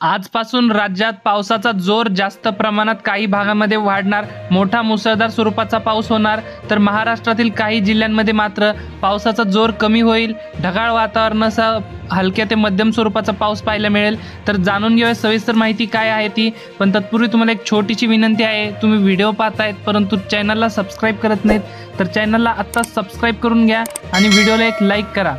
आजपासून राज्यात पावसाचा जोर जास्त प्रमाणात काही भागांमध्ये वाढणार, मोठा मुसळधार स्वरूपाचा पाऊस होणार, तर महाराष्ट्रातील काही जिल्ह्यांमध्ये मात्र पावसाचा जोर कमी होईल. ढगाळ वातावरणासह हलक्या ते मध्यम स्वरूपाचा पाऊस पाहायला मिळेल. तर जाणून घेऊया सविस्तर माहिती काय आहे ती. पण तत्पूर्वी तुम्हाला एक छोटीशी विनंती आहे, तुम्ही व्हिडिओ पाहतायत परंतु चॅनलला सबस्क्राईब करत नाहीत, तर चॅनलला आत्ता सबस्क्राईब करून घ्या आणि व्हिडिओला एक लाईक करा.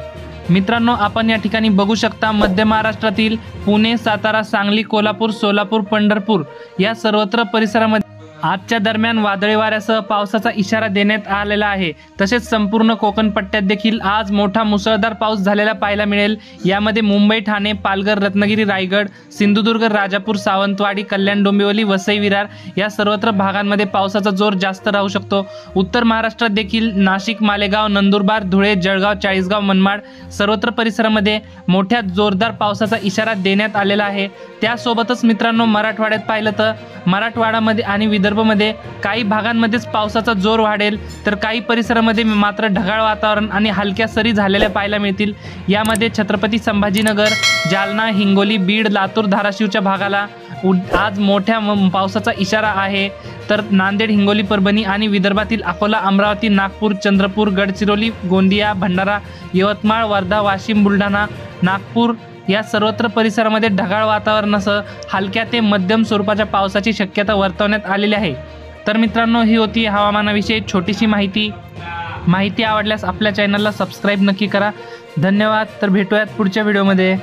मित्रांनो, आपण या ठिकाणी बघू शकता मध्य महाराष्ट्रातील पुणे, सातारा, सांगली, कोल्हापूर, सोलापूर, पंढरपूर या सर्वत्र परिसरामध्ये आजच्या दरम्यान वादळी वाऱ्यासह पावसाचा इशारा देण्यात आलेला आहे. तसेच संपूर्ण कोकण पट्ट्यात देखील आज मोठा मुसळधार पाऊस झालेला पाहायला मिळेल. यामध्ये मुंबई, ठाणे, पालघर, रत्नागिरी, रायगड, सिंधुदुर्ग, राजापूर, सावंतवाडी, कल्याण, डोंबिवली, वसई, विरार या सर्वत्र भागांमध्ये पावसाचा जोर जास्त राहू शकतो. उत्तर महाराष्ट्रात देखील नाशिक, मालेगाव, नंदुरबार, धुळे, जळगाव, चाळीसगाव, मनमाड सर्वत्र परिसरामध्ये मोठ्या जोरदार पावसाचा इशारा देण्यात आलेला आहे. त्यासोबतच मित्रांनो, मराठवाड्यात पाहिलं तर मराठवाड्यामध्ये आणि विदर्भमध्ये काही भागांमध्येच पावसाचा जोर वाढेल, तर काही परिसरामध्ये मात्र ढगाळ वातावरण आणि हलक्या सरी झालेल्या पाहायला मिळतील. यामध्ये छत्रपती संभाजीनगर, जालना, हिंगोली, बीड, लातूर, धाराशिवच्या भागाला आज मोठ्या पावसाचा इशारा आहे. तर नांदेड, हिंगोली, परभणी आणि विदर्भातील अकोला, अमरावती, नागपूर, चंद्रपूर, गडचिरोली, गोंदिया, भंडारा, यवतमाळ, वर्धा, वाशिम, बुलढाणा, नागपूर या सर्वत्र परिसरामध्ये ढगाळ वातावरणासह हलक्या ते मध्यम स्वरूपाच्या पावसाची शक्यता वर्तवण्यात आलेली आहे. तर मित्रांनो, ही होती हवामानाविषयी छोटीशी माहिती आवडल्यास आपल्या चॅनलला सबस्क्राईब नक्की करा. धन्यवाद. तर भेटूयात पुढच्या व्हिडिओमध्ये.